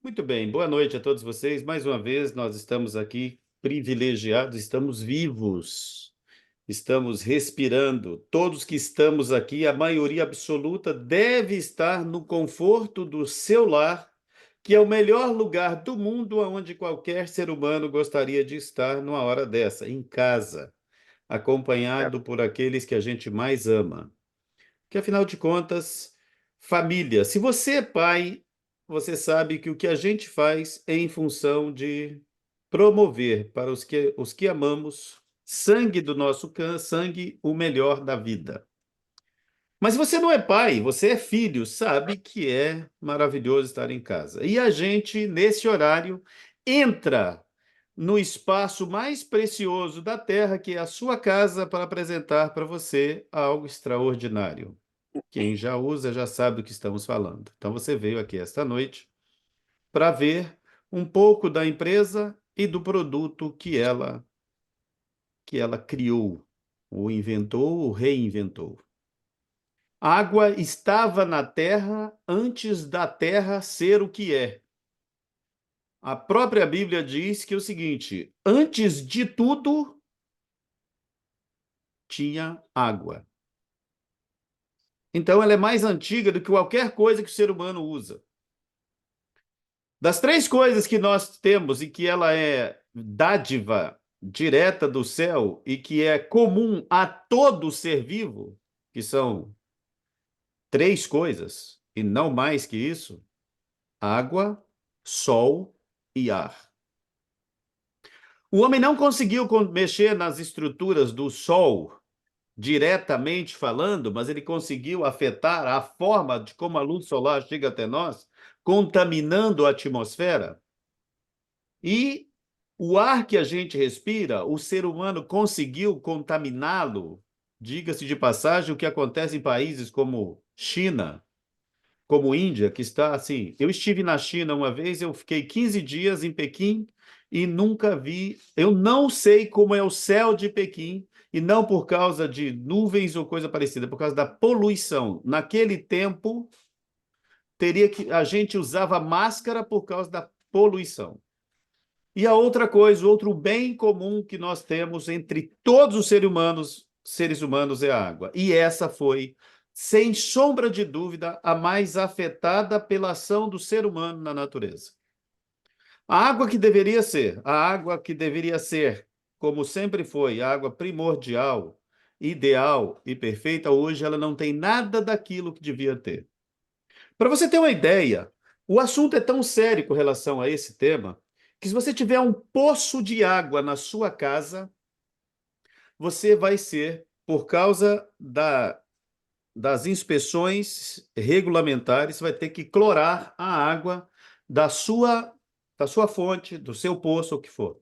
Muito bem, boa noite a todos vocês. Mais uma vez, nós estamos aqui privilegiados, estamos vivos, estamos respirando. Todos que estamos aqui, a maioria absoluta, deve estar no conforto do seu lar, que é o melhor lugar do mundo onde qualquer ser humano gostaria de estar numa hora dessa, em casa, acompanhado por aqueles que a gente mais ama. Que afinal de contas, família. Se você é pai, você sabe que o que a gente faz é em função de promover para os que amamos sangue do nosso sangue, o melhor da vida. Mas se você não é pai, você é filho, sabe que é maravilhoso estar em casa. E a gente, nesse horário, entra no espaço mais precioso da Terra, que é a sua casa, para apresentar para você algo extraordinário. Quem já usa já sabe do que estamos falando. Então você veio aqui esta noite para ver um pouco da empresa e do produto que ela criou, ou inventou, ou reinventou. A água estava na terra antes da terra ser o que é. A própria Bíblia diz que é o seguinte: antes de tudo tinha água. Então ela é mais antiga do que qualquer coisa que o ser humano usa. Das três coisas que nós temos e que ela é dádiva direta do céu e que é comum a todo ser vivo, que são três coisas e não mais que isso: água, sol e ar. O homem não conseguiu mexer nas estruturas do sol diretamente falando, mas ele conseguiu afetar a forma de como a luz solar chega até nós, contaminando a atmosfera. E o ar que a gente respira, o ser humano conseguiu contaminá-lo. Diga-se de passagem, o que acontece em países como China, como Índia, que está assim. Eu estive na China uma vez, eu fiquei 15 dias em Pequim e nunca vi. Eu não sei como é o céu de Pequim, e não por causa de nuvens ou coisa parecida, por causa da poluição. Naquele tempo, a gente usava máscara por causa da poluição. E a outra coisa, outro bem comum que nós temos entre todos os seres humanos é a água. E essa foi, sem sombra de dúvida, a mais afetada pela ação do ser humano na natureza. A água que deveria ser, como sempre foi, a água primordial, ideal e perfeita, hoje ela não tem nada daquilo que devia ter. Para você ter uma ideia, o assunto é tão sério com relação a esse tema que se você tiver um poço de água na sua casa, você vai ser, por causa das inspeções regulamentares, vai ter que clorar a água da sua fonte, do seu poço, o que for.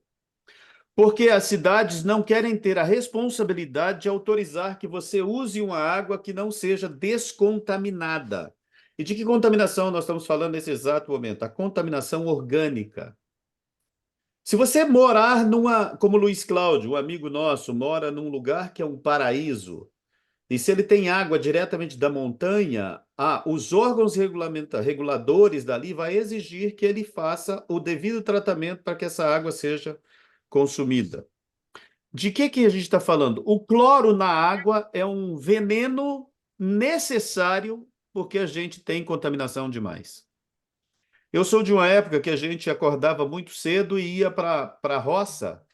Porque as cidades não querem ter a responsabilidade de autorizar que você use uma água que não seja descontaminada. E de que contaminação nós estamos falando nesse exato momento? A contaminação orgânica. Se você morar como Luiz Cláudio, um amigo nosso, mora num lugar que é um paraíso, e se ele tem água diretamente da montanha, os órgãos reguladores dali vai exigir que ele faça o devido tratamento para que essa água seja consumida. De que a gente está falando? O cloro na água é um veneno necessário porque a gente tem contaminação demais. Eu sou de uma época que a gente acordava muito cedo e ia para a roça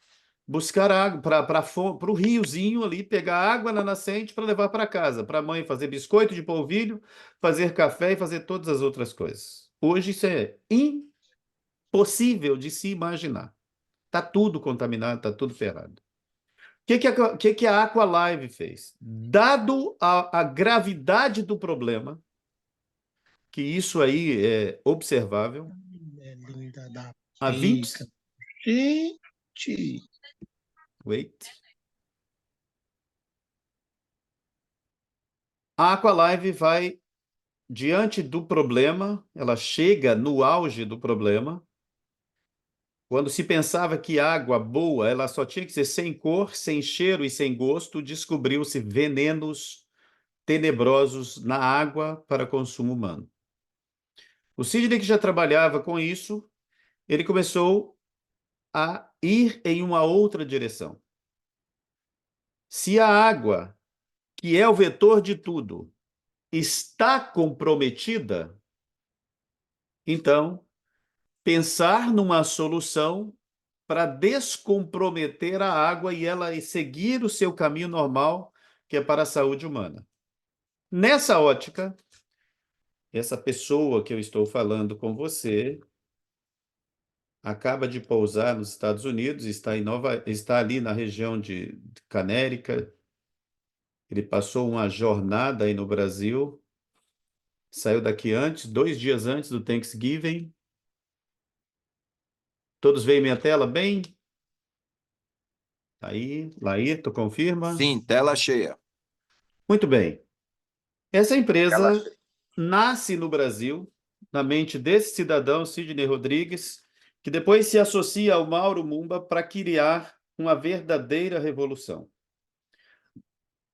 buscar água, para o riozinho ali, pegar água na nascente para levar para casa, para a mãe fazer biscoito de polvilho, fazer café e fazer todas as outras coisas. Hoje isso é impossível de se imaginar. Está tudo contaminado, está tudo ferrado. O que a Aqualive fez? Dado a gravidade do problema, que isso aí é observável, É linda da há pica. 20... Gente, Wait. A Aqualive vai diante do problema, ela chega no auge do problema. Quando se pensava que água boa, ela só tinha que ser sem cor, sem cheiro e sem gosto, descobriu-se venenos tenebrosos na água para consumo humano. O Sidney, que já trabalhava com isso, ele começou a ir em uma outra direção. Se a água, que é o vetor de tudo, está comprometida, então pensar numa solução para descomprometer a água e ela seguir o seu caminho normal, que é para a saúde humana. Nessa ótica, essa pessoa que eu estou falando com você acaba de pousar nos Estados Unidos, está ali na região de Canérica. Ele passou uma jornada aí no Brasil, saiu daqui antes, 2 dias antes do Thanksgiving. Todos veem minha tela bem? Aí, Laírto, confirma? Sim, tela cheia. Muito bem. Essa empresa nasce no Brasil, na mente desse cidadão, Sidney Rodrigues, que depois se associa ao Mauro Mumba para criar uma verdadeira revolução.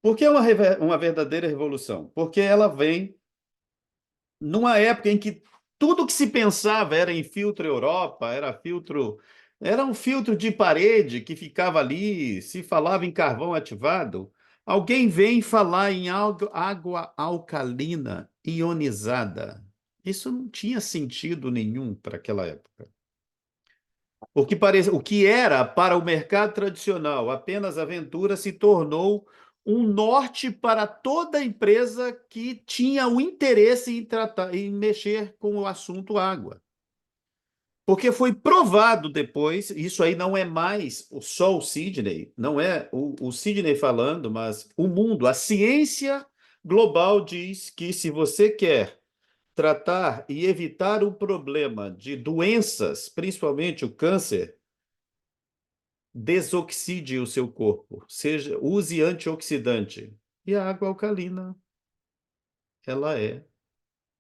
Por que uma verdadeira revolução? Porque ela vem numa época em que tudo que se pensava era em filtro Europa, era um filtro de parede que ficava ali, se falava em carvão ativado. Alguém vem falar em água alcalina ionizada. Isso não tinha sentido nenhum para aquela época. O que era para o mercado tradicional apenas aventura se tornou um norte para toda empresa que tinha o interesse em tratar, em mexer com o assunto água. Porque foi provado depois, isso aí não é mais só o Sidney, não é o Sidney falando, mas o mundo, a ciência global diz que se você quer tratar e evitar o problema de doenças, principalmente o câncer, desoxide o seu corpo, use antioxidante. E a água alcalina, ela é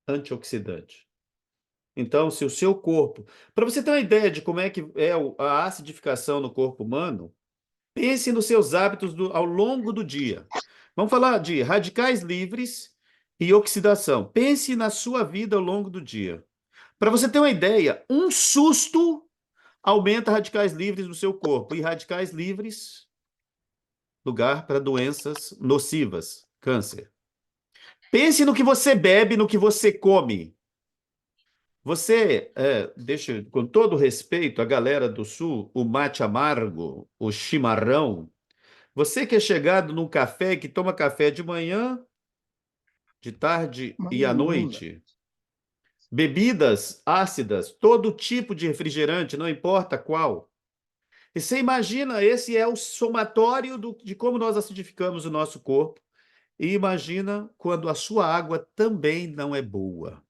antioxidante. Então, se o seu corpo, para você ter uma ideia de como é que é a acidificação no corpo humano, pense nos seus hábitos ao longo do dia. Vamos falar de radicais livres e oxidação. Pense na sua vida ao longo do dia. Para você ter uma ideia, um susto aumenta radicais livres no seu corpo. E radicais livres, lugar para doenças nocivas, câncer. Pense no que você bebe, no que você come. Deixa, com todo respeito, a galera do Sul, o mate amargo, o chimarrão. Você que é chegado num café, que toma café de manhã, de tarde e à Manda. noite, bebidas ácidas, todo tipo de refrigerante, não importa qual. E você imagina, esse é o somatório de como nós acidificamos o nosso corpo. E imagina quando a sua água também não é boa.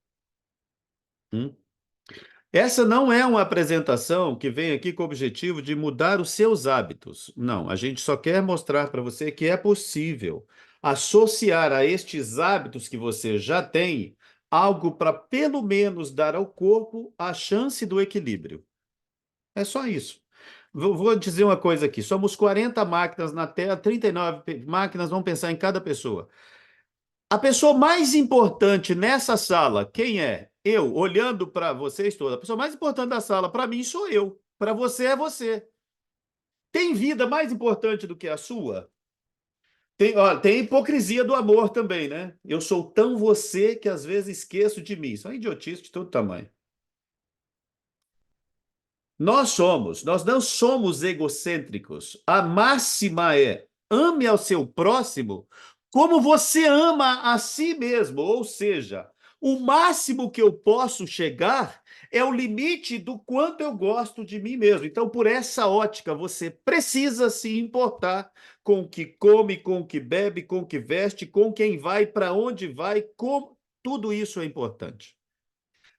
Essa não é uma apresentação que vem aqui com o objetivo de mudar os seus hábitos. Não, a gente só quer mostrar para você que é possível associar a estes hábitos que você já tem algo para pelo menos dar ao corpo a chance do equilíbrio. É só isso. Vou dizer uma coisa aqui: somos 40 máquinas na Terra, 39 máquinas vão pensar em cada pessoa. A pessoa mais importante nessa sala, quem é? Eu, olhando para vocês todos. A pessoa mais importante da sala, para mim, sou eu. Para você, é você. Tem vida mais importante do que a sua? Tem hipocrisia do amor também, né? Eu sou tão você que às vezes esqueço de mim. Isso é uma idiotice de todo tamanho. Nós não somos egocêntricos. A máxima é: ame ao seu próximo como você ama a si mesmo. Ou seja, o máximo que eu posso chegar é o limite do quanto eu gosto de mim mesmo. Então, por essa ótica, você precisa se importar com o que come, com o que bebe, com o que veste, com quem vai, para onde vai, como tudo isso é importante.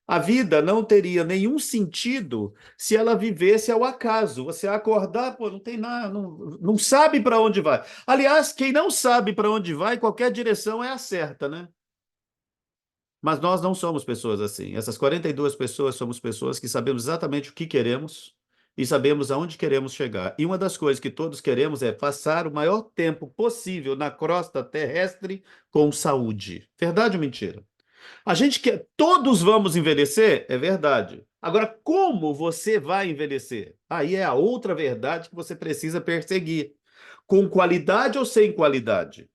A vida não teria nenhum sentido se ela vivesse ao acaso. Você acordar, pô, não tem nada, não sabe para onde vai. Aliás, quem não sabe para onde vai, qualquer direção é a certa, né? Mas nós não somos pessoas assim. Essas 42 pessoas somos pessoas que sabemos exatamente o que queremos e sabemos aonde queremos chegar. E uma das coisas que todos queremos é passar o maior tempo possível na crosta terrestre com saúde. Verdade ou mentira? A gente quer, todos vamos envelhecer, é verdade. Agora, como você vai envelhecer? Aí é a outra verdade que você precisa perseguir. Com qualidade ou sem qualidade?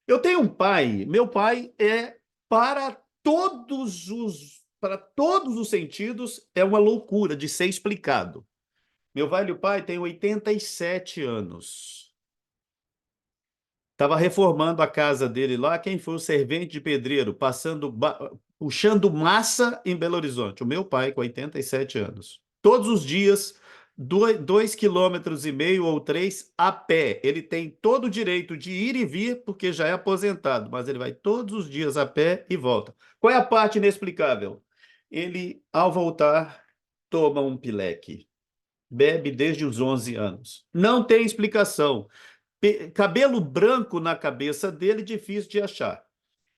Eu tenho um pai, meu pai é para todos os sentidos é uma loucura de ser explicado. Meu velho pai tem 87 anos. Estava reformando a casa dele lá. Quem foi o servente de pedreiro puxando massa em Belo Horizonte? O meu pai, com 87 anos. Todos os dias, 2,5 quilômetros ou 3 a pé. Ele tem todo o direito de ir e vir, porque já é aposentado, mas ele vai todos os dias a pé e volta. Qual é a parte inexplicável? Ele, ao voltar, toma um pileque. Bebe desde os 11 anos. Não tem explicação. Cabelo branco na cabeça dele, difícil de achar.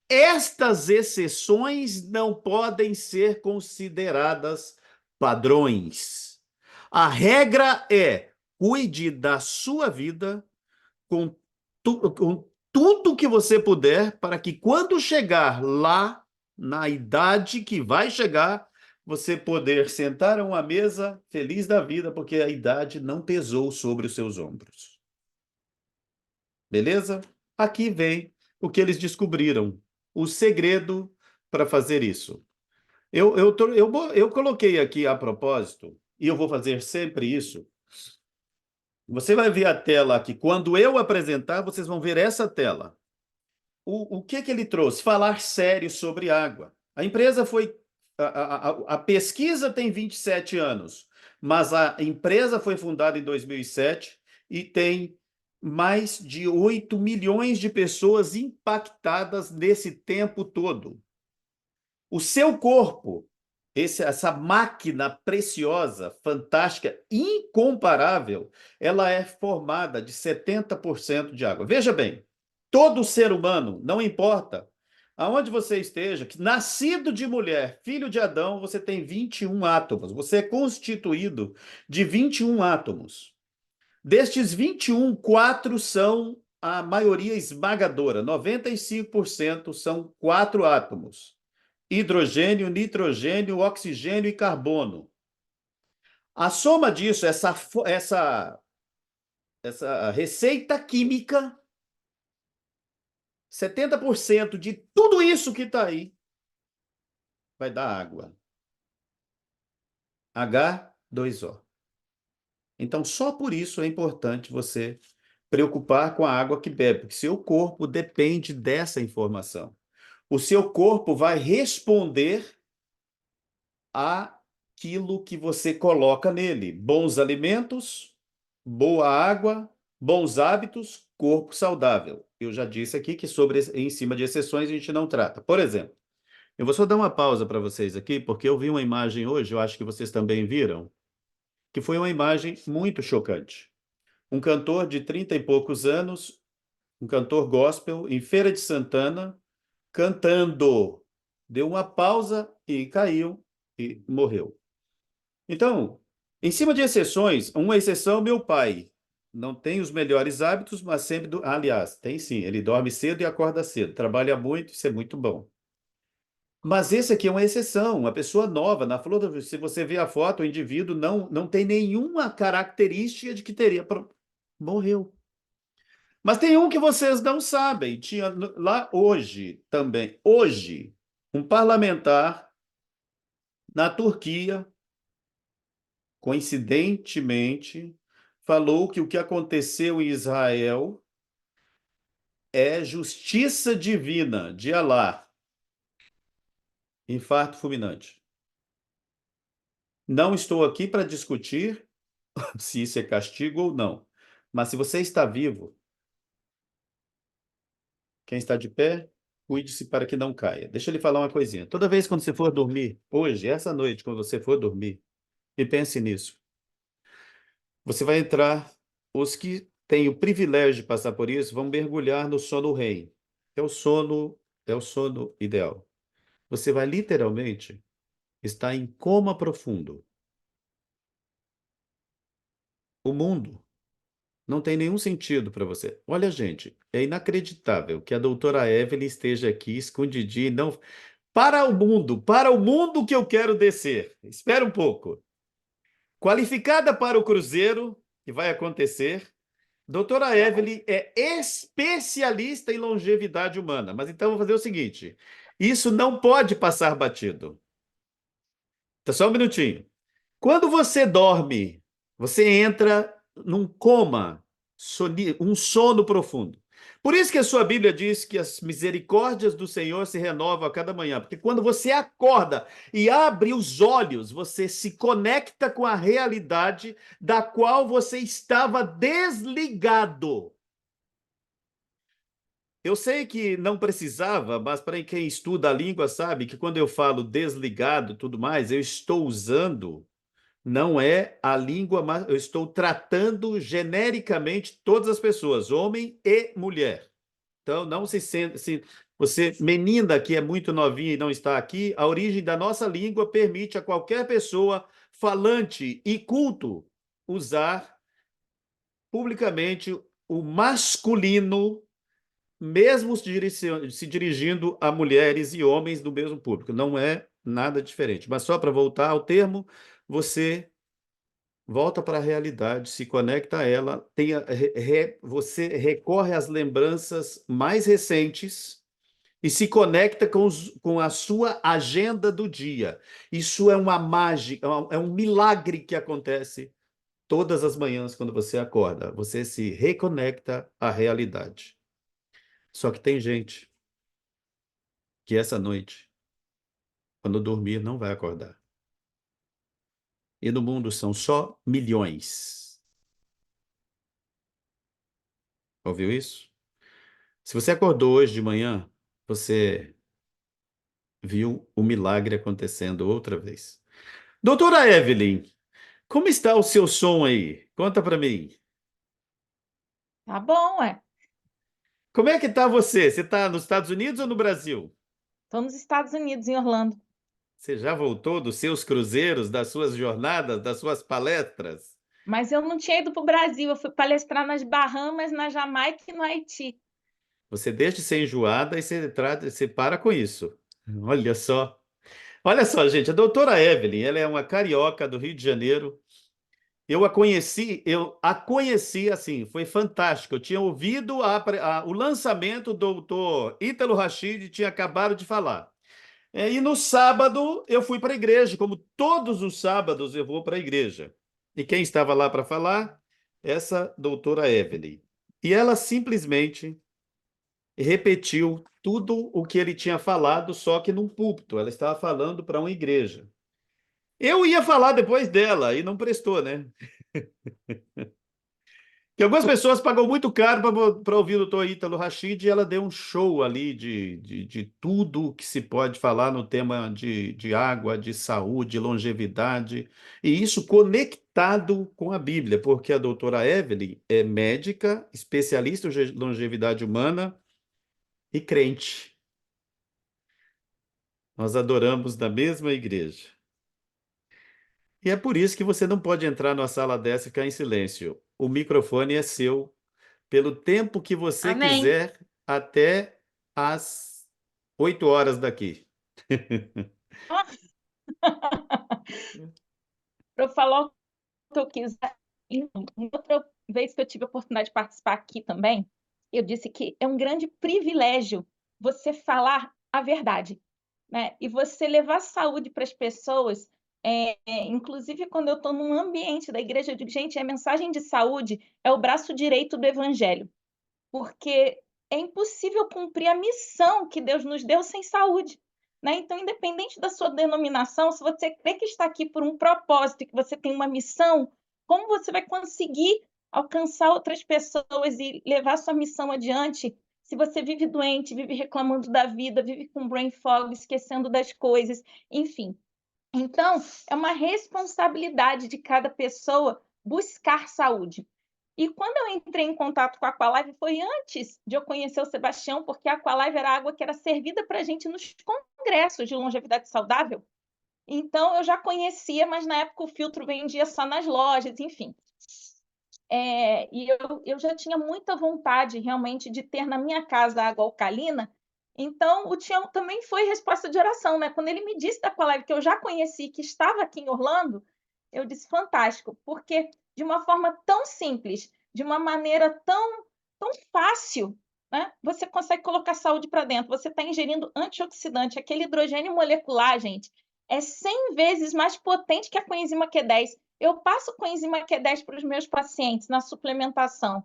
Estas exceções não podem ser consideradas padrões. A regra é: cuide da sua vida com, com tudo que você puder, para que quando chegar lá, na idade que vai chegar, você poder sentar a uma mesa feliz da vida, porque a idade não pesou sobre os seus ombros. Beleza? Aqui vem o que eles descobriram, o segredo para fazer isso. Eu coloquei aqui a propósito, e eu vou fazer sempre isso. Você vai ver a tela aqui. Quando eu apresentar, vocês vão ver essa tela. O que que ele trouxe? Falar sério sobre água. A empresa foi. A pesquisa tem 27 anos, mas a empresa foi fundada em 2007 e tem mais de 8 milhões de pessoas impactadas nesse tempo todo. O seu corpo, essa máquina preciosa, fantástica, incomparável, ela é formada de 70% de água. Veja bem, todo ser humano, não importa aonde você esteja, nascido de mulher, filho de Adão, você tem 21 átomos. Você é constituído de 21 átomos. Destes 21, 4 são a maioria esmagadora, 95% são 4 átomos: hidrogênio, nitrogênio, oxigênio e carbono. A soma disso, essa receita química, 70% de tudo isso que está aí vai dar água. H2O. Então, só por isso é importante você preocupar com a água que bebe, porque seu corpo depende dessa informação. O seu corpo vai responder aquilo que você coloca nele. Bons alimentos, boa água, bons hábitos, corpo saudável. Eu já disse aqui que em cima de exceções a gente não trata. Por exemplo, eu vou só dar uma pausa para vocês aqui, porque eu vi uma imagem hoje, eu acho que vocês também viram, que foi uma imagem muito chocante. Um cantor de 30 e poucos anos, um cantor gospel, em Feira de Santana, cantando. Deu uma pausa e caiu e morreu. Então, em cima de exceções, uma exceção, meu pai. Não tem os melhores hábitos, mas sempre. Aliás, tem sim. Ele dorme cedo e acorda cedo. Trabalha muito, isso é muito bom. Mas esse aqui é uma exceção, uma pessoa nova. Na flor da... Se você vê a foto, o indivíduo não tem nenhuma característica de que teria. Morreu. Mas tem um que vocês não sabem. Tinha lá hoje também. Hoje, um parlamentar na Turquia, coincidentemente, falou que o que aconteceu em Israel é justiça divina de Alá. Infarto fulminante. Não estou aqui para discutir se isso é castigo ou não. Mas se você está vivo, quem está de pé, cuide-se para que não caia. Deixa eu lhe falar uma coisinha. Toda vez quando você for dormir, hoje, essa noite, quando você for dormir, e pense nisso. Você vai entrar, os que têm o privilégio de passar por isso, vão mergulhar no sono REM. É o sono ideal. Você vai literalmente estar em coma profundo. O mundo não tem nenhum sentido para você. Olha, gente, é inacreditável que a doutora Evelyn esteja aqui escondidinha e não. para o mundo que eu quero descer. Espera um pouco. Qualificada para o cruzeiro, que vai acontecer. Doutora Evelyn é especialista em longevidade humana. Mas então eu vou fazer o seguinte: isso não pode passar batido. Tá só um minutinho. Quando você dorme, você entra num coma, um sono profundo. Por isso que a sua Bíblia diz que as misericórdias do Senhor se renovam a cada manhã, porque quando você acorda e abre os olhos, você se conecta com a realidade da qual você estava desligado. Eu sei que não precisava, mas para quem estuda a língua sabe que quando eu falo desligado e tudo mais, eu estou usando não é a língua, mas eu estou tratando genericamente todas as pessoas, homem e mulher. Então, não se sente, se você, menina que é muito novinha e não está aqui, a origem da nossa língua permite a qualquer pessoa falante e culto usar publicamente o masculino, mesmo se dirigindo a mulheres e homens do mesmo público. Não é nada diferente. Mas só para voltar ao termo, você volta para a realidade, se conecta a ela, você recorre às lembranças mais recentes e se conecta com a sua agenda do dia. Isso é uma mágica, é um milagre que acontece todas as manhãs quando você acorda. Você se reconecta à realidade. Só que tem gente que essa noite, quando dormir, não vai acordar. E no mundo são só milhões. Ouviu isso? Se você acordou hoje de manhã, você viu o milagre acontecendo outra vez. Doutora Evelyn, como está o seu som aí? Conta para mim. Tá bom, ué. Como é que está você? Você está nos Estados Unidos ou no Brasil? Estou nos Estados Unidos, em Orlando. Você já voltou dos seus cruzeiros, das suas jornadas, das suas palestras? Mas eu não tinha ido para o Brasil, eu fui palestrar nas Bahamas, na Jamaica e no Haiti. Você deixa de ser enjoada e você para com isso. Olha só. Olha só, gente, a doutora Evelyn, ela é uma carioca do Rio de Janeiro. Eu a conheci assim, foi fantástico. Eu tinha ouvido o lançamento do doutor Ítalo Rachid, tinha acabado de falar. E no sábado eu fui para a igreja, como todos os sábados eu vou para a igreja. E quem estava lá para falar? Essa doutora Evelyn. E ela simplesmente repetiu tudo o que ele tinha falado, só que num púlpito. Ela estava falando para uma igreja. Eu ia falar depois dela e não prestou, né? Que algumas pessoas pagam muito caro para ouvir o doutor Ítalo Rachid e ela deu um show ali de tudo que se pode falar no tema de água, de saúde, longevidade, e isso conectado com a Bíblia, porque a doutora Evelyn é médica, especialista em longevidade humana e crente. Nós adoramos na mesma igreja. E é por isso que você não pode entrar numa sala dessa e ficar em silêncio. O microfone é seu pelo tempo que você Amém. quiser, até às 8 horas daqui. Para eu falar o que eu quiser. Outra vez que eu tive a oportunidade de participar aqui também, eu disse que é um grande privilégio você falar a verdade, né? E você levar saúde para as pessoas. Inclusive, quando eu estou num ambiente da igreja, eu digo, gente, a mensagem de saúde é o braço direito do evangelho, porque é impossível cumprir a missão que Deus nos deu sem saúde, né? Então, independente da sua denominação, se você crê que está aqui por um propósito e que você tem uma missão, como você vai conseguir alcançar outras pessoas e levar sua missão adiante se você vive doente, vive reclamando da vida, vive com brain fog, esquecendo das coisas, enfim. Então, é uma responsabilidade de cada pessoa buscar saúde. E quando eu entrei em contato com a Aqualive, foi antes de eu conhecer o Sebastião, porque a Aqualive era água que era servida para a gente nos congressos de longevidade saudável. Então, eu já conhecia, mas na época o filtro vendia só nas lojas, enfim. E eu já tinha muita vontade, realmente, de ter na minha casa água alcalina, Então, o Tião também foi resposta de oração, né? Quando ele me disse da Aqualive, que eu já conheci, que estava aqui em Orlando, eu disse, fantástico, porque de uma forma tão simples, de uma maneira tão fácil, né? Você consegue colocar saúde para dentro. Você está ingerindo antioxidante. Aquele hidrogênio molecular, gente, é 100 vezes mais potente que a coenzima Q10. Eu passo coenzima Q10 para os meus pacientes na suplementação,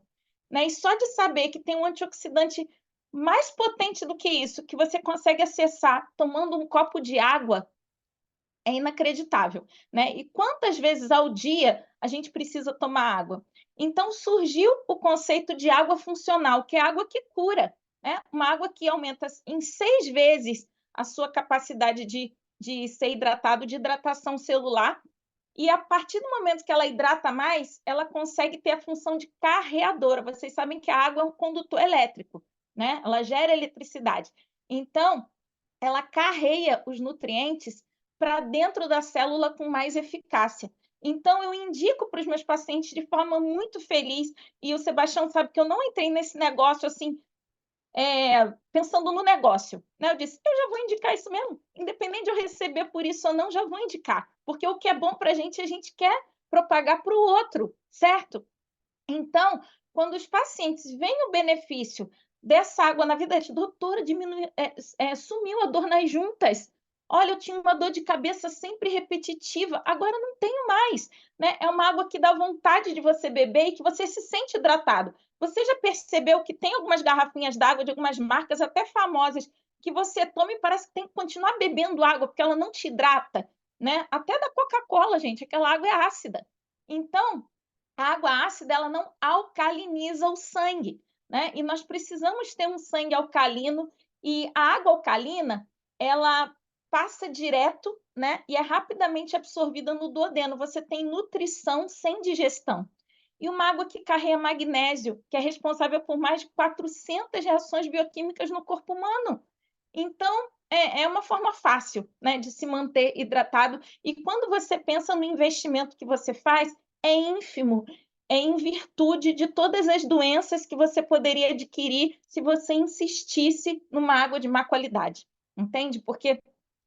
né? E só de saber que tem um antioxidante mais potente do que isso, que você consegue acessar tomando um copo de água, é inacreditável, né? E quantas vezes ao dia a gente precisa tomar água? Então surgiu o conceito de água funcional, que é água que cura, né? Uma água que aumenta em 6 vezes a sua capacidade de ser hidratado, de hidratação celular, e a partir do momento que ela hidrata mais, ela consegue ter a função de carreadora. Vocês sabem que a água é um condutor elétrico, né? Ela gera eletricidade. Então, ela carreia os nutrientes para dentro da célula com mais eficácia. Então, eu indico para os meus pacientes de forma muito feliz, e o Sebastião sabe que eu não entrei nesse negócio assim, pensando no negócio, né? Eu disse, eu já vou indicar isso mesmo, independente de eu receber por isso ou não, já vou indicar, porque o que é bom para a gente quer propagar para o outro, certo? Então, quando os pacientes veem o benefício dessa água na vida, doutora, sumiu a dor nas juntas. Olha, eu tinha uma dor de cabeça sempre repetitiva, agora não tenho mais, né? É uma água que dá vontade de você beber e que você se sente hidratado. Você já percebeu que tem algumas garrafinhas d'água de algumas marcas até famosas que você toma e parece que tem que continuar bebendo água porque ela não te hidrata, né? Até da Coca-Cola, gente, aquela água é ácida. Então, a água ácida ela não alcaliniza o sangue, né? E nós precisamos ter um sangue alcalino, e a água alcalina ela passa direto, né? E é rapidamente absorvida no duodeno. Você tem nutrição sem digestão. E uma água que carrega magnésio, que é responsável por mais de 400 reações bioquímicas no corpo humano. Então, é uma forma fácil, né, de se manter hidratado. E quando você pensa no investimento que você faz, é ínfimo, é em virtude de todas as doenças que você poderia adquirir se você insistisse numa água de má qualidade, entende? Porque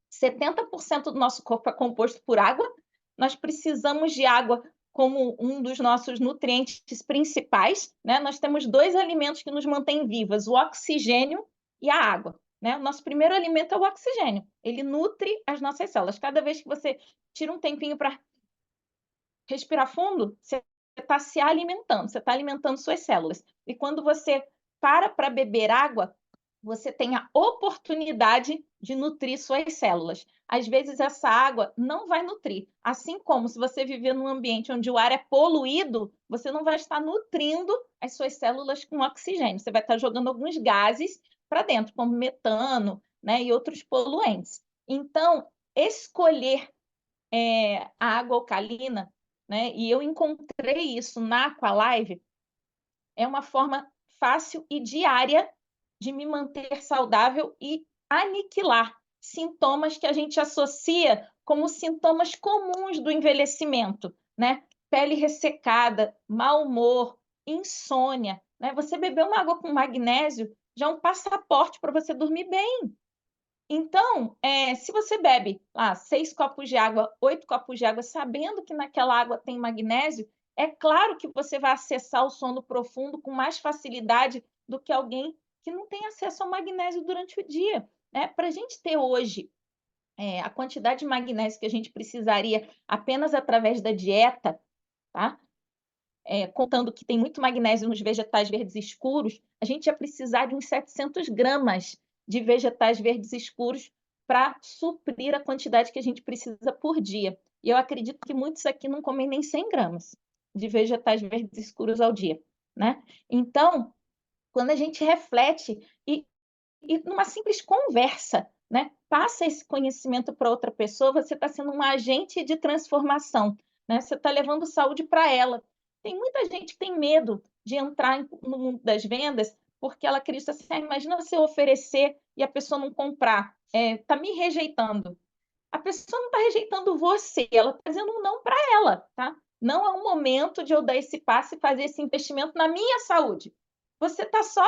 70% do nosso corpo é composto por água, nós precisamos de água como um dos nossos nutrientes principais, né? Nós temos 2 alimentos que nos mantêm vivas, o oxigênio e a água, né? O nosso primeiro alimento é o oxigênio, ele nutre as nossas células. Cada vez que você tira um tempinho para respirar fundo, você está se alimentando, você está alimentando suas células. E quando você para beber água, você tem a oportunidade de nutrir suas células. Às vezes, essa água não vai nutrir. Assim como se você viver num ambiente onde o ar é poluído, você não vai estar nutrindo as suas células com oxigênio. Você vai estar jogando alguns gases para dentro, como metano, né, e outros poluentes. Então, escolher a água alcalina, né, e eu encontrei isso na Aqualive, é uma forma fácil e diária de me manter saudável e aniquilar sintomas que a gente associa como sintomas comuns do envelhecimento, né? Pele ressecada, mau humor, insônia, né? Você beber uma água com magnésio já é um passaporte para você dormir bem. Então, se você bebe lá 6 copos de água, 8 copos de água, sabendo que naquela água tem magnésio, é claro que você vai acessar o sono profundo com mais facilidade do que alguém que não tem acesso ao magnésio durante o dia, né? Para a gente ter hoje a quantidade de magnésio que a gente precisaria apenas através da dieta, tá? Contando que tem muito magnésio nos vegetais verdes escuros, a gente ia precisar de uns 700 gramas de vegetais verdes escuros para suprir a quantidade que a gente precisa por dia. E eu acredito que muitos aqui não comem nem 100 gramas de vegetais verdes escuros ao dia, né? Então, quando a gente reflete e numa simples conversa, né, passa esse conhecimento para outra pessoa, você está sendo um agente de transformação, né? Você está levando saúde para ela. Tem muita gente que tem medo de entrar no mundo das vendas porque ela acredita assim, imagina se eu oferecer e a pessoa não comprar, está me rejeitando. A pessoa não está rejeitando você, ela está dizendo um não para ela, tá? Não é o momento de eu dar esse passo e fazer esse investimento na minha saúde. Você está só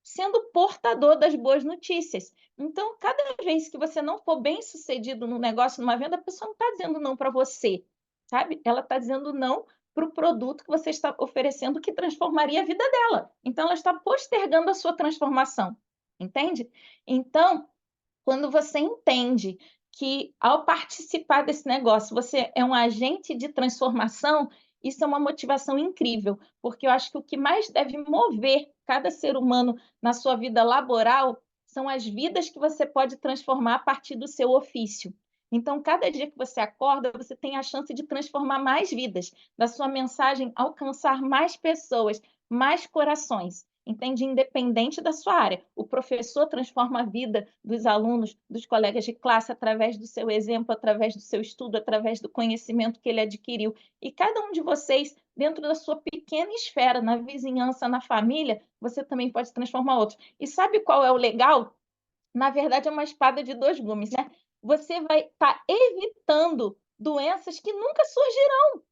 sendo portador das boas notícias. Então, cada vez que você não for bem-sucedido no negócio, numa venda, a pessoa não está dizendo não para você, sabe? Ela está dizendo não para o produto que você está oferecendo que transformaria a vida dela. Então, ela está postergando a sua transformação, entende? Então, quando você entende que, ao participar desse negócio, você é um agente de transformação, isso é uma motivação incrível, porque eu acho que o que mais deve mover cada ser humano na sua vida laboral são as vidas que você pode transformar a partir do seu ofício. Então, cada dia que você acorda, você tem a chance de transformar mais vidas, da sua mensagem alcançar mais pessoas, mais corações. Entende? Independente da sua área. O professor transforma a vida dos alunos, dos colegas de classe, através do seu exemplo, através do seu estudo, através do conhecimento que ele adquiriu. E cada um de vocês, dentro da sua pequena esfera, na vizinhança, na família, você também pode transformar outros. E sabe qual é o legal? Na verdade, é uma espada de dois gumes, né? Você vai estar evitando doenças que nunca surgirão,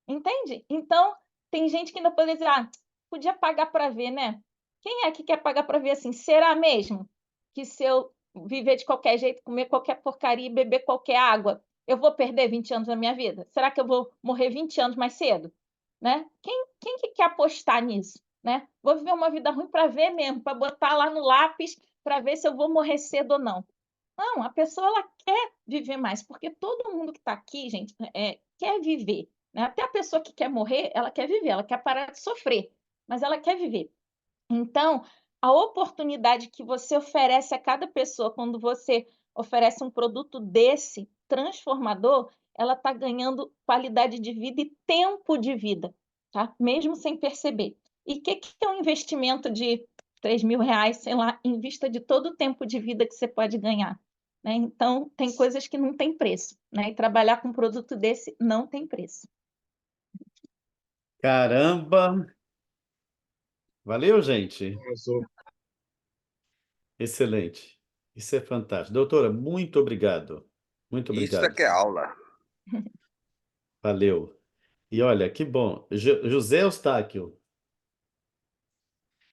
entende? Então, tem gente que ainda poderia dizer, podia pagar para ver, né? Quem é que quer pagar para ver assim? Será mesmo que se eu viver de qualquer jeito, comer qualquer porcaria e beber qualquer água, eu vou perder 20 anos da minha vida? Será que eu vou morrer 20 anos mais cedo? Né? Quem que quer apostar nisso? Né? Vou viver uma vida ruim para ver mesmo, para botar lá no lápis, para ver se eu vou morrer cedo ou não. Não, a pessoa ela quer viver mais, porque todo mundo que está aqui, gente, quer viver. Né? Até a pessoa que quer morrer, ela quer viver, ela quer parar de sofrer, mas ela quer viver. Então, a oportunidade que você oferece a cada pessoa quando você oferece um produto desse transformador, ela está ganhando qualidade de vida e tempo de vida, tá? Mesmo sem perceber. E o que é um investimento de R$ 3.000, sei lá, em vista de todo o tempo de vida que você pode ganhar? Né? Então, tem coisas que não tem preço, né? E trabalhar com um produto desse não tem preço. Caramba! Valeu, gente. Arrasou. Excelente. Isso é fantástico. Doutora, muito obrigado. Muito Isso é obrigado. que é aula. Valeu. E olha, que bom. José Eustáquio,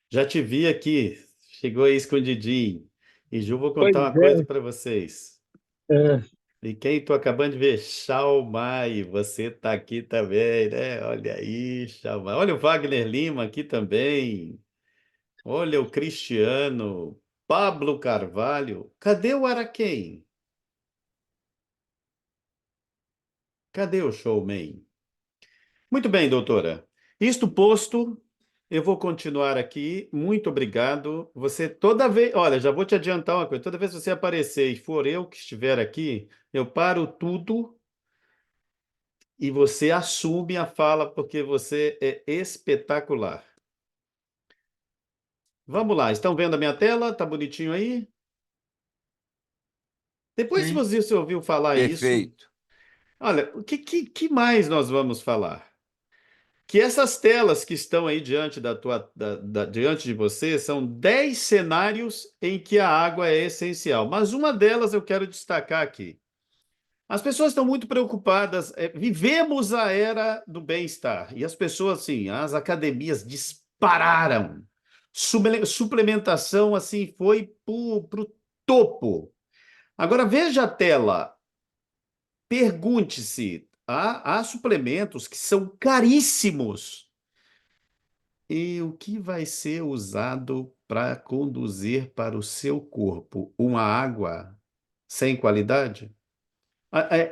já te vi aqui. Chegou aí escondidinho. E Ju, vou Pois contar uma coisa é, para vocês. é, E quem estou acabando de ver, Mai, você está aqui também, né? Olha aí, Mai. Olha o Wagner Lima aqui também. Olha o Cristiano, Pablo Carvalho. Cadê o Araquém? Cadê o showman? Muito bem, doutora. Isto posto, eu vou continuar aqui. Muito obrigado. Você toda vez, olha, já vou te adiantar uma coisa. Toda vez que você aparecer e for eu que estiver aqui, eu paro tudo e você assume a fala porque você é espetacular. Vamos lá. Estão vendo a minha tela? Tá bonitinho aí? Depois, se sim. você ouviu falar isso, Perfeito. olha, o que mais nós vamos falar? Que essas telas que estão aí diante diante de você são 10 cenários em que a água é essencial. Mas uma delas eu quero destacar aqui. As pessoas estão muito preocupadas. Vivemos a era do bem-estar. E as pessoas, assim, as academias dispararam. Suplementação, assim, foi para o topo. Agora veja a tela. Pergunte-se: há suplementos que são caríssimos. E o que vai ser usado para conduzir para o seu corpo? Uma água sem qualidade?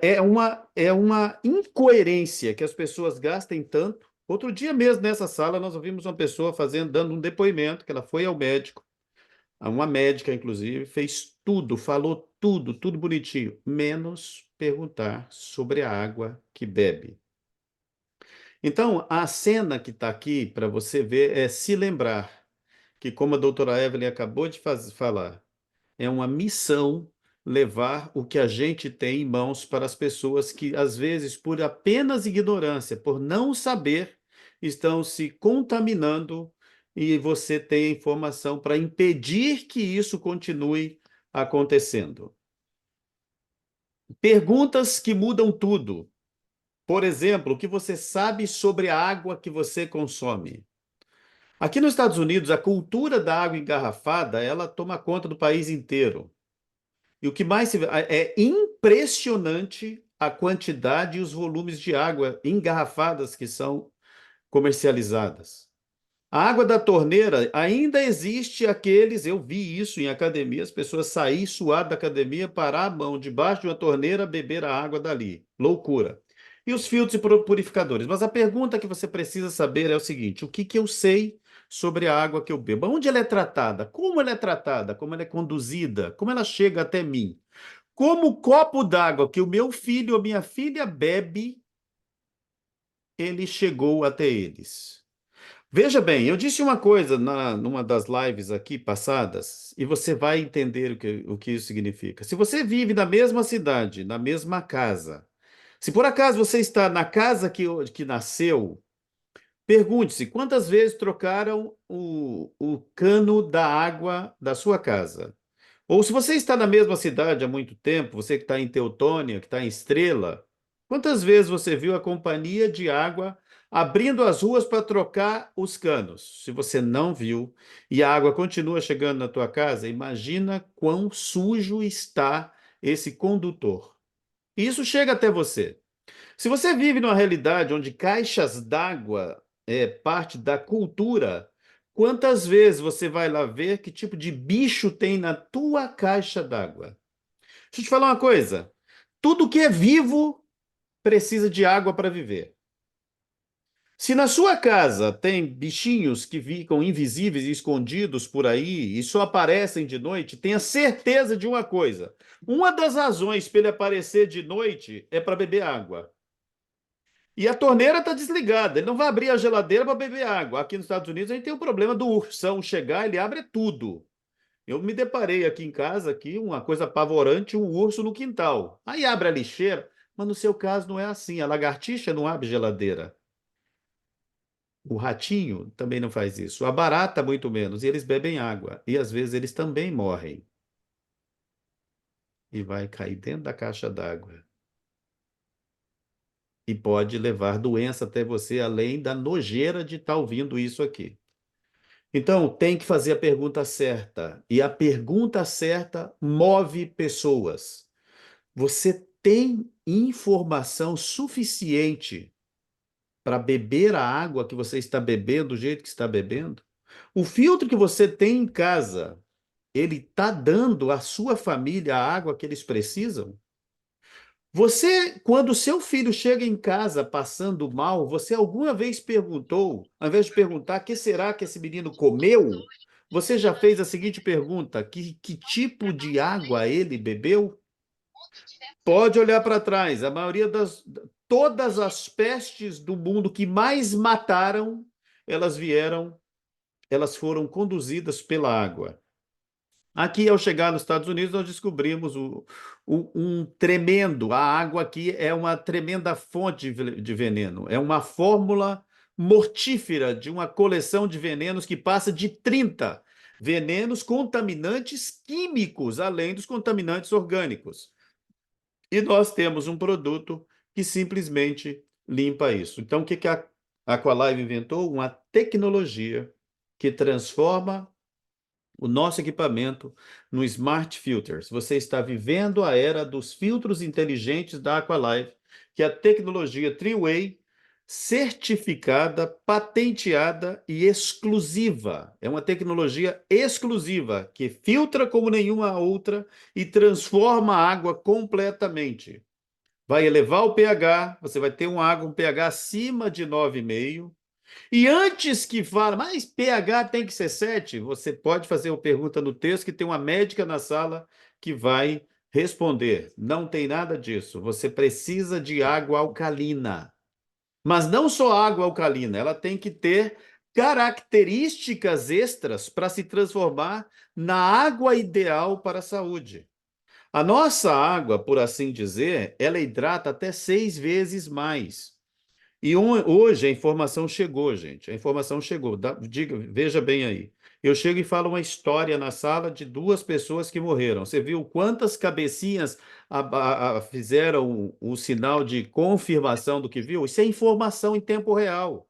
É uma incoerência que as pessoas gastem tanto. Outro dia mesmo, nessa sala, nós ouvimos uma pessoa dando um depoimento, que ela foi ao médico, a uma médica, inclusive, fez tudo, falou tudo, tudo bonitinho, menos perguntar sobre a água que bebe. Então, a cena que está aqui para você ver é se lembrar que, como a doutora Evelyn acabou de falar, é uma missão levar o que a gente tem em mãos para as pessoas que, às vezes, por apenas ignorância, por não saber, estão se contaminando e você tem a informação para impedir que isso continue acontecendo. Perguntas que mudam tudo. Por exemplo, o que você sabe sobre a água que você consome? Aqui nos Estados Unidos, a cultura da água engarrafada, ela toma conta do país inteiro. E o que mais se vê é impressionante a quantidade e os volumes de água engarrafadas que são comercializadas. A água da torneira, ainda existe aqueles, eu vi isso em academia, as pessoas saírem suar da academia, parar a mão debaixo de uma torneira, beber a água dali. Loucura. E os filtros e purificadores. Mas a pergunta que você precisa saber é o seguinte: o que que eu sei sobre a água que eu bebo? Onde ela é tratada? Como ela é tratada? Como ela é conduzida? Como ela chega até mim? Como o copo d'água que o meu filho ou minha filha bebe, ele chegou até eles. Veja bem, eu disse uma coisa numa das lives aqui passadas, e você vai entender o que isso significa. Se você vive na mesma cidade, na mesma casa, se por acaso você está na casa que nasceu, pergunte-se quantas vezes trocaram o cano da água da sua casa. Ou se você está na mesma cidade há muito tempo, você que está em Teutônia, que está em Estrela, quantas vezes você viu a companhia de água abrindo as ruas para trocar os canos? Se você não viu e a água continua chegando na tua casa, imagina quão sujo está esse condutor. E isso chega até você. Se você vive numa realidade onde caixas d'água é parte da cultura, quantas vezes você vai lá ver que tipo de bicho tem na tua caixa d'água? Deixa eu te falar uma coisa. Tudo que é vivo precisa de água para viver. Se na sua casa tem bichinhos que ficam invisíveis e escondidos por aí e só aparecem de noite, tenha certeza de uma coisa: uma das razões para ele aparecer de noite é para beber água. E a torneira está desligada, ele não vai abrir a geladeira para beber água. Aqui nos Estados Unidos a gente tem o problema do ursão chegar, ele abre tudo. Eu me deparei aqui em casa, aqui, uma coisa apavorante, um urso no quintal. Aí abre a lixeira, mas no seu caso não é assim. A lagartixa não abre geladeira. O ratinho também não faz isso. A barata, muito menos. E eles bebem água. E às vezes eles também morrem. E vai cair dentro da caixa d'água. E pode levar doença até você, além da nojeira de estar ouvindo isso aqui. Então, tem que fazer a pergunta certa. E a pergunta certa move pessoas. Você tem informação suficiente para beber a água que você está bebendo do jeito que está bebendo? O filtro que você tem em casa, ele está dando à sua família a água que eles precisam? Você, quando seu filho chega em casa passando mal, você alguma vez perguntou, ao invés de perguntar, o que será que esse menino comeu? Você já fez a seguinte pergunta: que tipo de água ele bebeu? Pode olhar para trás, a maioria todas as pestes do mundo que mais mataram, elas foram conduzidas pela água. Aqui, ao chegar nos Estados Unidos, nós descobrimos um tremendo. A água aqui é uma tremenda fonte de veneno. É uma fórmula mortífera de uma coleção de venenos que passa de 30 venenos contaminantes químicos, além dos contaminantes orgânicos. E nós temos um produto que simplesmente limpa isso. Então, o que que a Aqualive inventou? Uma tecnologia que transforma o nosso equipamento no Smart Filters. Você está vivendo a era dos filtros inteligentes da Aqualive, que é a tecnologia Three-Way certificada, patenteada e exclusiva. É uma tecnologia exclusiva que filtra como nenhuma outra e transforma a água completamente. Vai elevar o pH, você vai ter uma água com pH acima de 9,5. E antes que fale, mas pH tem que ser 7, você pode fazer uma pergunta no texto que tem uma médica na sala que vai responder. Não tem nada disso. Você precisa de água alcalina. Mas não só água alcalina, ela tem que ter características extras para se transformar na água ideal para a saúde. A nossa água, por assim dizer, ela hidrata até 6 vezes mais. E hoje a informação chegou, gente. A informação chegou. Veja bem aí. Eu chego e falo uma história na sala de duas pessoas que morreram. Você viu quantas cabecinhas fizeram o sinal de confirmação do que viu? Isso é informação em tempo real.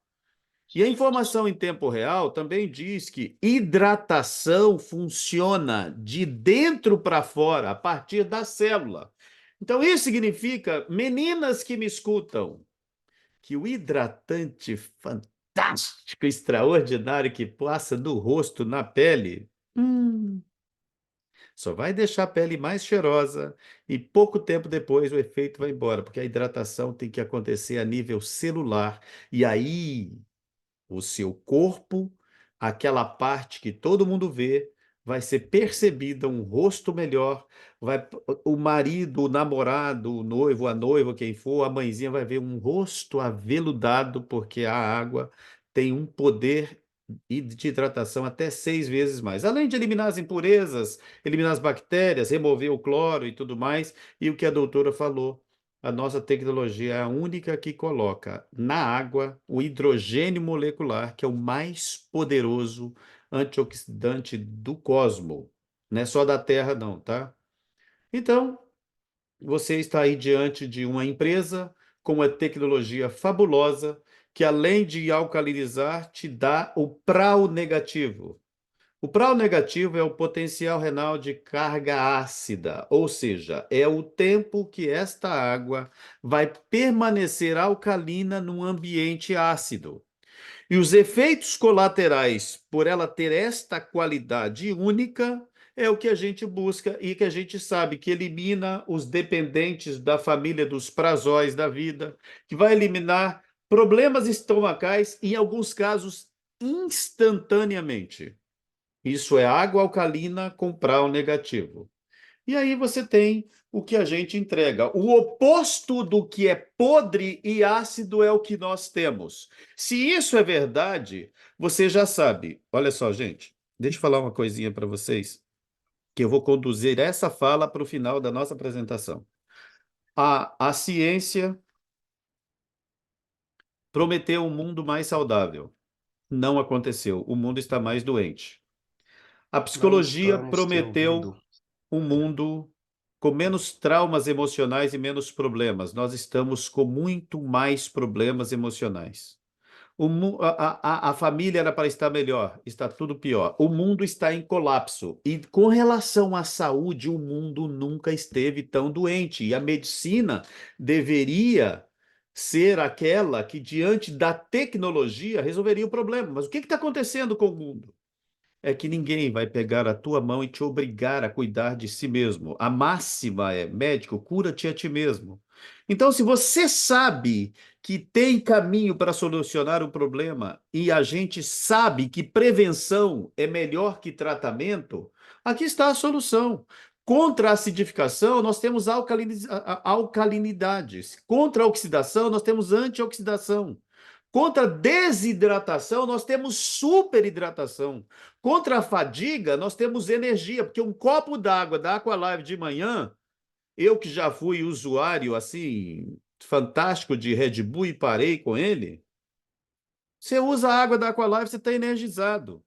E a informação em tempo real também diz que hidratação funciona de dentro para fora, a partir da célula. Então, isso significa, meninas que me escutam, que o hidratante fantástico, extraordinário que passa no rosto, na pele, só vai deixar a pele mais cheirosa e pouco tempo depois o efeito vai embora, porque a hidratação tem que acontecer a nível celular. E aí o seu corpo, aquela parte que todo mundo vê, vai ser percebida, um rosto melhor, vai, o marido, o namorado, o noivo, a noiva, quem for, a mãezinha vai ver um rosto aveludado, porque a água tem um poder de hidratação até 6 vezes mais. Além de eliminar as impurezas, eliminar as bactérias, remover o cloro e tudo mais, e o que a doutora falou, a nossa tecnologia é a única que coloca na água o hidrogênio molecular, que é o mais poderoso antioxidante do cosmo. Não é só da Terra, não, tá? Então, você está aí diante de uma empresa com uma tecnologia fabulosa que, além de alcalinizar, te dá o prau negativo. O prau negativo é o potencial renal de carga ácida, ou seja, é o tempo que esta água vai permanecer alcalina num ambiente ácido. E os efeitos colaterais, por ela ter esta qualidade única, é o que a gente busca e que a gente sabe que elimina os dependentes da família dos prazóis da vida, que vai eliminar problemas estomacais, em alguns casos, instantaneamente. Isso é água alcalina com prau negativo. E aí você tem o que a gente entrega. O oposto do que é podre e ácido é o que nós temos. Se isso é verdade, você já sabe. Olha só, gente, deixa eu falar uma coisinha para vocês, que eu vou conduzir essa fala para o final da nossa apresentação. A ciência prometeu um mundo mais saudável. Não aconteceu. O mundo está mais doente. A Não psicologia estamos te prometeu ouvindo. um mundo com menos traumas emocionais e menos problemas. Nós estamos com muito mais problemas emocionais. A família era para estar melhor, está tudo pior. O mundo está em colapso. E com relação à saúde, o mundo nunca esteve tão doente. E a medicina deveria ser aquela que, diante da tecnologia, resolveria o problema. Mas o que está acontecendo com o mundo? É que ninguém vai pegar a tua mão e te obrigar a cuidar de si mesmo. A máxima é, médico, cura-te a ti mesmo. Então, se você sabe que tem caminho para solucionar o problema e a gente sabe que prevenção é melhor que tratamento, aqui está a solução. Contra a acidificação, nós temos alcalinidades. Contra a oxidação, nós temos antioxidação. Contra a desidratação, nós temos superidratação. Contra a fadiga, nós temos energia, porque um copo d'água da Aqualive de manhã, eu que já fui usuário assim fantástico de Red Bull e parei com ele, você usa a água da Aqualive, você está energizado.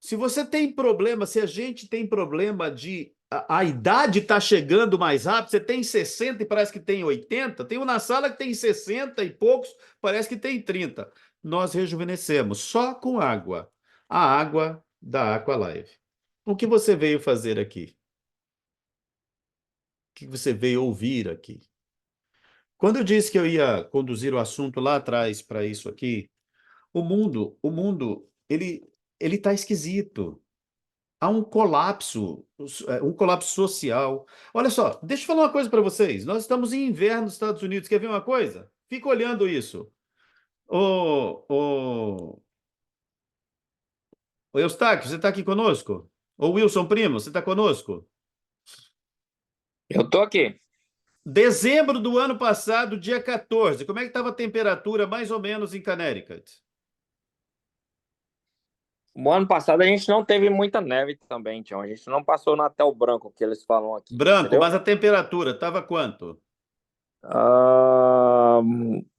Se você tem problema, se a gente tem problema de a idade está chegando mais rápido, você tem 60 e parece que tem 80, tem um na sala que tem 60 e poucos, parece que tem 30. Nós rejuvenescemos só com água. A água da Aqualive. O que você veio fazer aqui? O que você veio ouvir aqui? Quando eu disse que eu ia conduzir o assunto lá atrás para isso aqui, ele está esquisito. Há um colapso social. Olha só, deixa eu falar uma coisa para vocês. Nós estamos em inverno nos Estados Unidos. Quer ver uma coisa? Fica olhando isso. Ô Eustáquio, você está aqui conosco? Ô Wilson Primo, você está conosco? Eu tô aqui. Dezembro do ano passado, dia 14, como é que estava a temperatura mais ou menos em Connecticut? No ano passado a gente não teve muita neve também, Tião. A gente não passou no Natal Branco, que eles falam aqui, Branco, entendeu? mas a temperatura estava quanto? Ah,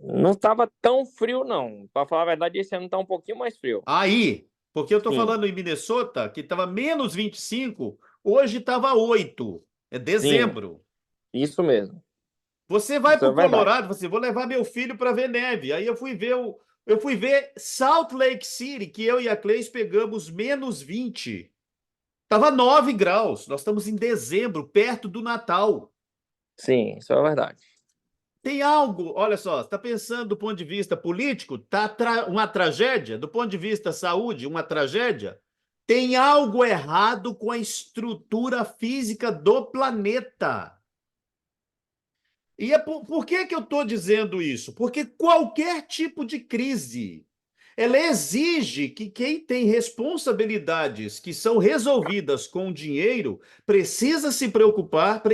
não estava tão frio, não. Para falar a verdade, esse ano tá um pouquinho mais frio. Aí, porque eu estou Sim, falando em Minnesota, que estava menos 25, hoje estava 8. É sim, dezembro. isso mesmo. Você vai Isso para é o verdade. Colorado, você vou levar meu filho para ver neve. Aí eu fui ver Eu fui ver Salt Lake City, que eu e a Cleis pegamos -20. Tava 9 graus. Nós estamos em dezembro, perto do Natal. Sim, isso é verdade. Tem algo, olha só, está pensando do ponto de vista político, tá uma tragédia, do ponto de vista saúde, uma tragédia. Tem algo errado com a estrutura física do planeta. E por que que eu estou dizendo isso? Porque qualquer tipo de crise, ela exige que quem tem responsabilidades que são resolvidas com dinheiro precisa se preocupar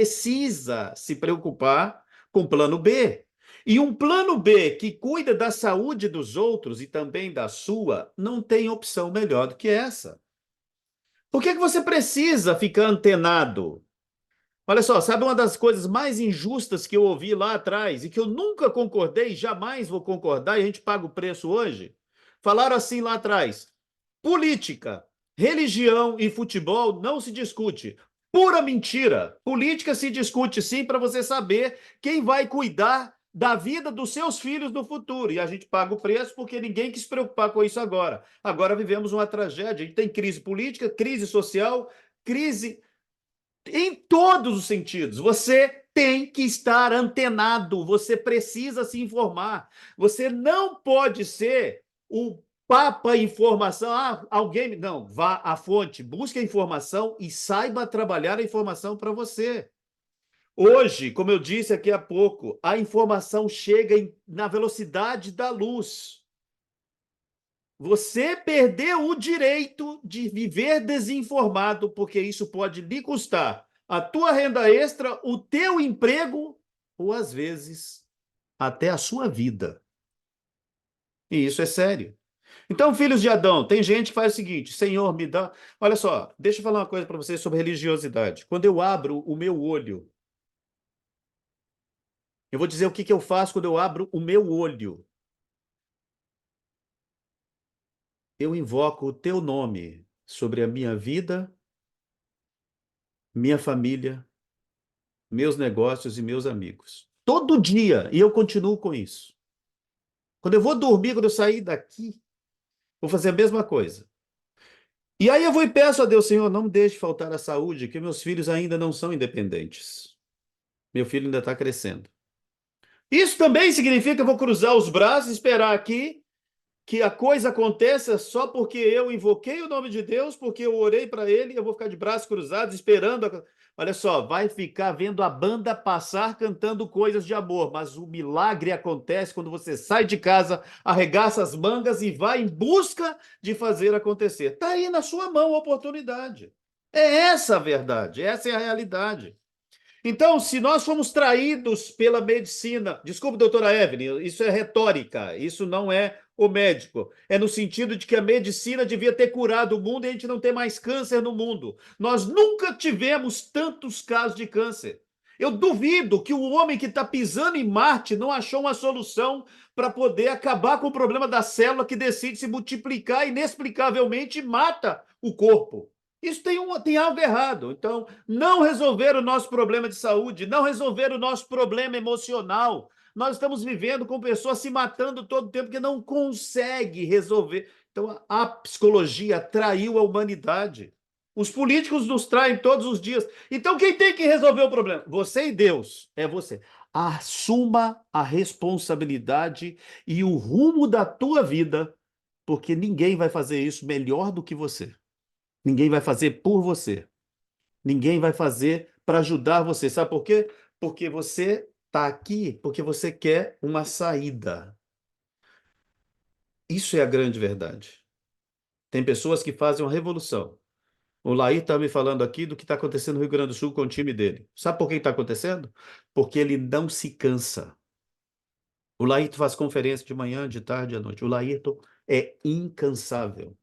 com plano B. E um plano B que cuida da saúde dos outros e também da sua, não tem opção melhor do que essa. Por que que você precisa ficar antenado? Olha só, sabe uma das coisas mais injustas que eu ouvi lá atrás e que eu nunca concordei, jamais vou concordar, e a gente paga o preço hoje? Falaram assim lá atrás: política, religião e futebol não se discute. Pura mentira. Política se discute sim para você saber quem vai cuidar da vida dos seus filhos no futuro. E a gente paga o preço porque ninguém quis se preocupar com isso agora. Agora vivemos uma tragédia. A gente tem crise política, crise social, crise em todos os sentidos. Você tem que estar antenado, você precisa se informar. Você não pode ser o papa informação. Ah, alguém. Não, vá à fonte, busque a informação e saiba trabalhar a informação para você. Hoje, como eu disse aqui há pouco, a informação chega na velocidade da luz. Você perdeu o direito de viver desinformado, porque isso pode lhe custar a tua renda extra, o teu emprego, ou às vezes até a sua vida. E isso é sério. Então, filhos de Adão, tem gente que faz o seguinte: Senhor, me dá. Olha só, deixa eu falar uma coisa para vocês sobre religiosidade. Quando eu abro o meu olho, eu vou dizer o que que eu faço quando eu abro o meu olho. Eu invoco o teu nome sobre a minha vida, minha família, meus negócios e meus amigos. Todo dia, e eu continuo com isso. Quando eu vou dormir, quando eu sair daqui, vou fazer a mesma coisa. E aí eu vou e peço a Deus: Senhor, não me deixe faltar a saúde, que meus filhos ainda não são independentes. Meu filho ainda está crescendo. Isso também significa que eu vou cruzar os braços e esperar aqui que a coisa aconteça só porque eu invoquei o nome de Deus, porque eu orei para ele, eu vou ficar de braços cruzados esperando. Olha só, vai ficar vendo a banda passar cantando coisas de amor, mas o milagre acontece quando você sai de casa, arregaça as mangas e vai em busca de fazer acontecer. Está aí na sua mão a oportunidade. É essa a verdade, essa é a realidade. Então, se nós fomos traídos pela medicina, desculpe, doutora Evelyn, isso é retórica, isso não é o médico. É no sentido de que a medicina devia ter curado o mundo e a gente não tem mais câncer no mundo. Nós nunca tivemos tantos casos de câncer. Eu duvido que o homem que está pisando em Marte não achou uma solução para poder acabar com o problema da célula que decide se multiplicar inexplicavelmente e mata o corpo. Isso tem algo errado. Então, não resolver o nosso problema de saúde, não resolver o nosso problema emocional. Nós estamos vivendo com pessoas se matando todo o tempo que não consegue resolver. Então, a psicologia traiu a humanidade. Os políticos nos traem todos os dias. Então, quem tem que resolver o problema? Você e Deus. É você. Assuma a responsabilidade e o rumo da tua vida, porque ninguém vai fazer isso melhor do que você. Ninguém vai fazer por você. Ninguém vai fazer para ajudar você. Sabe por quê? Porque você está aqui, porque você quer uma saída. Isso é a grande verdade. Tem pessoas que fazem uma revolução. O Laí está me falando aqui do que está acontecendo no Rio Grande do Sul com o time dele. Sabe por que está acontecendo? Porque ele não se cansa. O Laírton faz conferência de manhã, de tarde, à noite. O Laírton é incansável.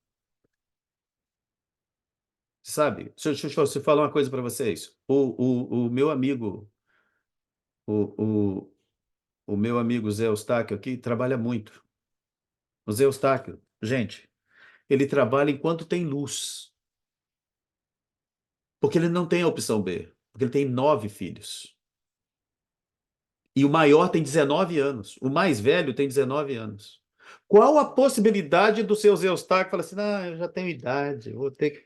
Sabe? Deixa eu falar uma coisa para vocês. O meu amigo, o, o, o meu amigo Zé Eustáquio aqui trabalha muito. O Zé Eustáquio, gente, ele trabalha enquanto tem luz. Porque ele não tem a opção B. Porque ele tem 9 filhos. E o maior tem 19 anos. O mais velho tem 19 anos. Qual a possibilidade do seu Eustáquio falar assim, não, eu já tenho idade, vou ter que...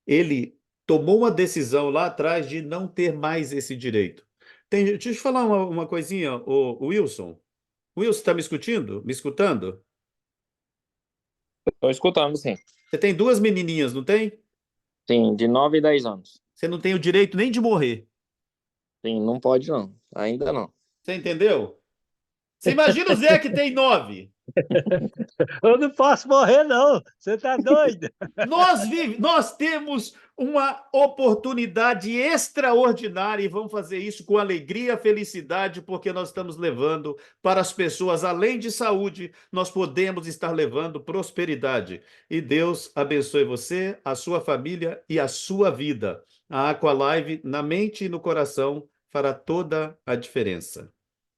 Ele tomou uma decisão lá atrás de não ter mais esse direito. Deixa eu te falar uma coisinha, o Wilson. Wilson, está me escutando? Me escutando? Estou escutando, sim. Você tem duas menininhas, não tem? Sim, de 9 e 10 anos. Você não tem o direito nem de morrer. Sim, não pode não. Ainda não. Você entendeu? Você imagina o Zé que tem 9. Eu não posso morrer, não. Você tá doido? Nós temos uma oportunidade extraordinária e vamos fazer isso com alegria e felicidade, porque nós estamos levando para as pessoas, além de saúde, nós podemos estar levando prosperidade. E Deus abençoe você, a sua família e a sua vida. A Aqualive, na mente e no coração, fará toda a diferença.